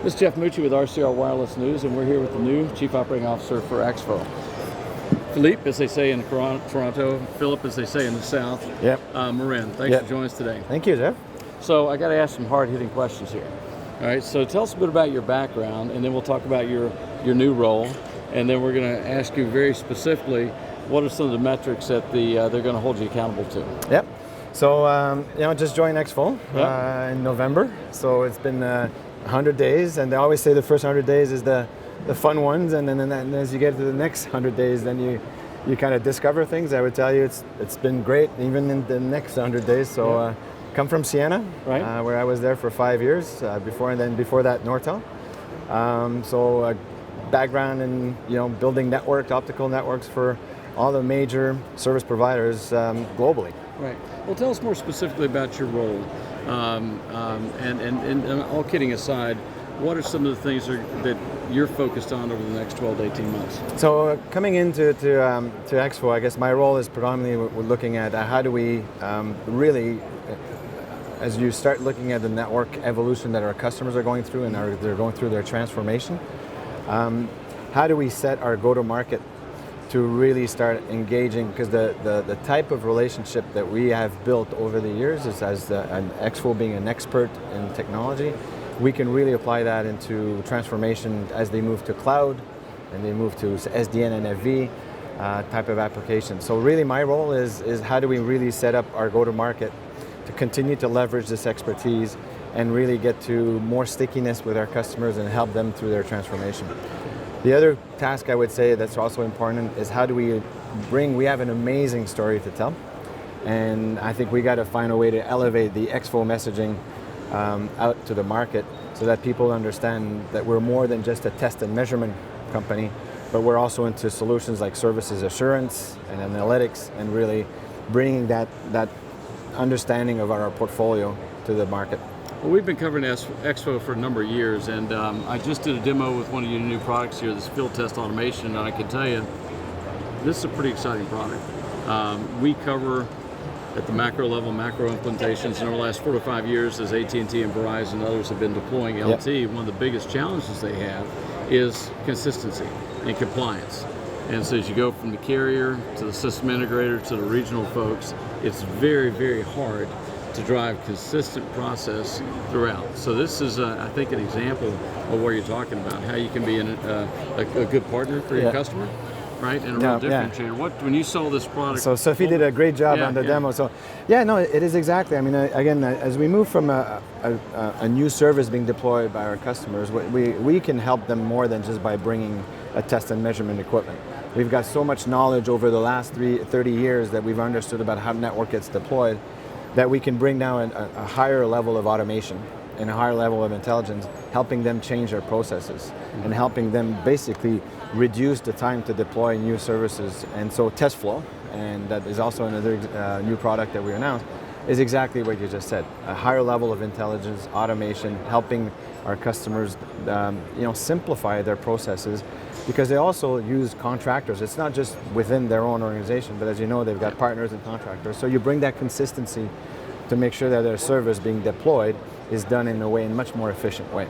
This is Jeff Mucci with RCR Wireless News, and we're here with the new Chief Operating Officer for EXFO. Philippe, as they say in Toronto, Philippe, as they say in the South. Yep. Morin, thanks for joining us today. Thank you, Jeff. So I got to ask some hard-hitting questions here. All right, so tell us a bit about your background, and then we'll talk about your new role, and then we're going to ask you very specifically what are some of the metrics that they're going to hold you accountable to. Yep. So just joined EXFO in November. So it's been 100 days, and they always say the first 100 days is the fun ones, and then as you get to the next 100 days, then you kind of discover things. I would tell you it's been great even in the next 100 days. So come from Ciena, right, where I was there for 5 years before, and then before that Nortel. Background in building optical networks for all the major service providers globally. Right. Well, tell us more specifically about your role, and all kidding aside, what are some of the things that you're focused on over the next 12 to 18 months? So coming into EXFO, I guess my role is predominantly we're looking at how do we really, as you start looking at the network evolution that our customers are going through and they're going through their transformation, how do we set our go-to-market to really start engaging, because the type of relationship that we have built over the years is as an EXFO being an expert in technology, we can really apply that into transformation as they move to cloud and they move to SDN and FV type of applications. So really my role is how do we really set up our go-to-market to continue to leverage this expertise and really get to more stickiness with our customers and help them through their transformation. The other task I would say that's also important is how do we have an amazing story to tell, and I think we got to find a way to elevate the EXFO messaging out to the market so that people understand that we're more than just a test and measurement company, but we're also into solutions like services assurance and analytics, and really bringing that understanding of our portfolio to the market. Well, we've been covering EXFO for a number of years, and I just did a demo with one of your new products here, this field test automation, and I can tell you, this is a pretty exciting product. We cover at the macro level, macro implementations, and over the last 4 to 5 years, as AT&T and Verizon and others have been deploying LT, one of the biggest challenges they have is consistency and compliance. And so as you go from the carrier to the system integrator to the regional folks, it's very, very hard to drive consistent process throughout. So this is, I think, an example of what you're talking about, how you can be a good partner for your customer, right? And a real differentiator. When you saw this product? So Sophie did a great job on the demo. So it is exactly. I mean, again, as we move from a new service being deployed by our customers, we can help them more than just by bringing a test and measurement equipment. We've got so much knowledge over the last 30 years that we've understood about how network gets deployed, that we can bring down a higher level of automation and a higher level of intelligence, helping them change their processes and helping them basically reduce the time to deploy new services. And so test flow, and that is also another new product that we announced, is exactly what you just said. A higher level of intelligence, automation, helping our customers simplify their processes, because they also use contractors. It's not just within their own organization, but as you know, they've got partners and contractors. So you bring that consistency to make sure that their service being deployed is done in a much more efficient way.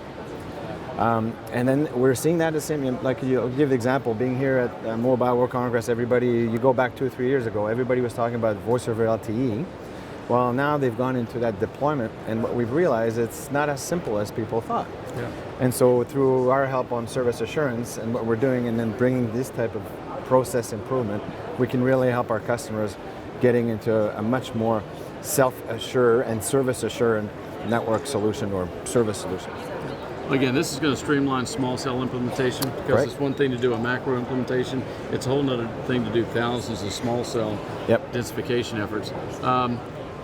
And then we're seeing that the same, like you give the example, being here at Mobile World Congress, you go back 2 or 3 years ago, everybody was talking about voice over LTE. Well, now they've gone into that deployment, and what we've realized, it's not as simple as people thought. Yeah. And so through our help on service assurance and what we're doing, and then bringing this type of process improvement, we can really help our customers getting into a much more self-assure and service-assured network solution or service solution. Again, this is going to streamline small cell implementation, because it's one thing to do a macro implementation, it's a whole other thing to do thousands of small cell densification efforts.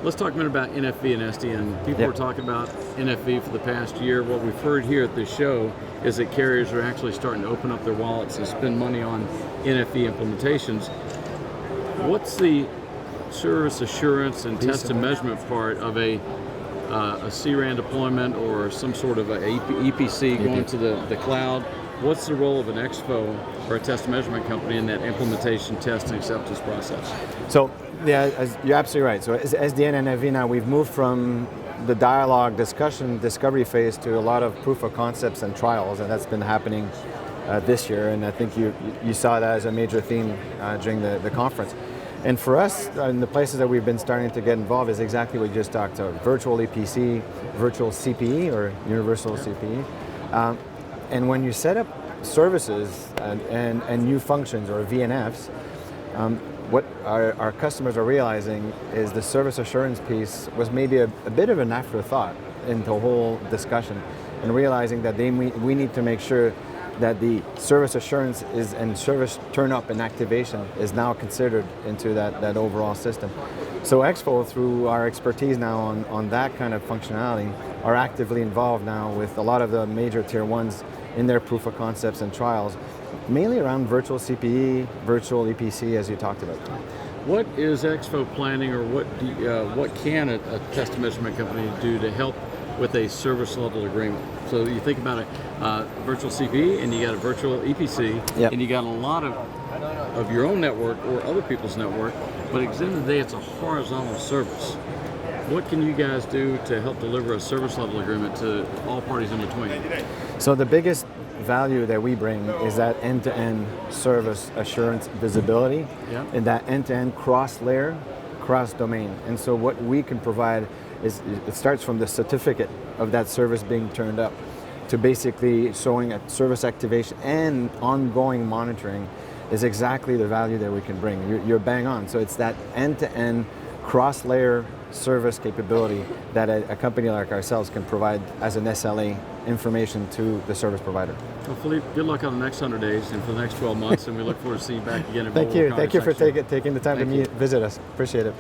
Let's talk a minute about NFV and SDN. People were talking about NFV for the past year. What we've heard here at this show is that carriers are actually starting to open up their wallets and spend money on NFV implementations. What's the service assurance and test and measurement part of a CRAN deployment or some sort of a EPC going to the cloud? What's the role of an EXFO or a test and measurement company in that implementation, test, and acceptance process? So, you're absolutely right. So SDN and FV now, we've moved from the dialogue, discussion, discovery phase to a lot of proof of concepts and trials, and that's been happening this year. And I think you saw that as a major theme during the conference. And for us, in the places that we've been starting to get involved is exactly what you just talked about: virtual EPC, virtual CPE or universal CPE. And when you set up services and new functions or VNFs, what our customers are realizing is the service assurance piece was maybe a bit of an afterthought in the whole discussion, and realizing that we need to make sure that the service assurance and service turn-up and activation is now considered into that overall system. So EXFO, through our expertise now on that kind of functionality, are actively involved now with a lot of the major tier ones in their proof of concepts and trials, mainly around virtual CPE, virtual EPC, as you talked about. What is EXFO planning, or what can a test and measurement company do to help with a service level agreement? So you think about a virtual CPE, and you got a virtual EPC, Yep. and you got a lot of your own network or other people's network, but at the end of the day, it's a horizontal service. What can you guys do to help deliver a service level agreement to all parties in between? So the biggest value that we bring is that end-to-end service assurance visibility, Yep. and that end-to-end cross-layer, cross-domain. And so what we can provide is, it starts from the certificate of that service being turned up to basically showing a service activation and ongoing monitoring is exactly the value that we can bring. You're bang on. So it's that end-to-end cross-layer service capability that a company like ourselves can provide as an SLA information to the service provider. Well, Philippe, good luck on the next 100 days and for the next 12 months, and we look forward to seeing you back again. Thank you for taking the time to visit us. Appreciate it.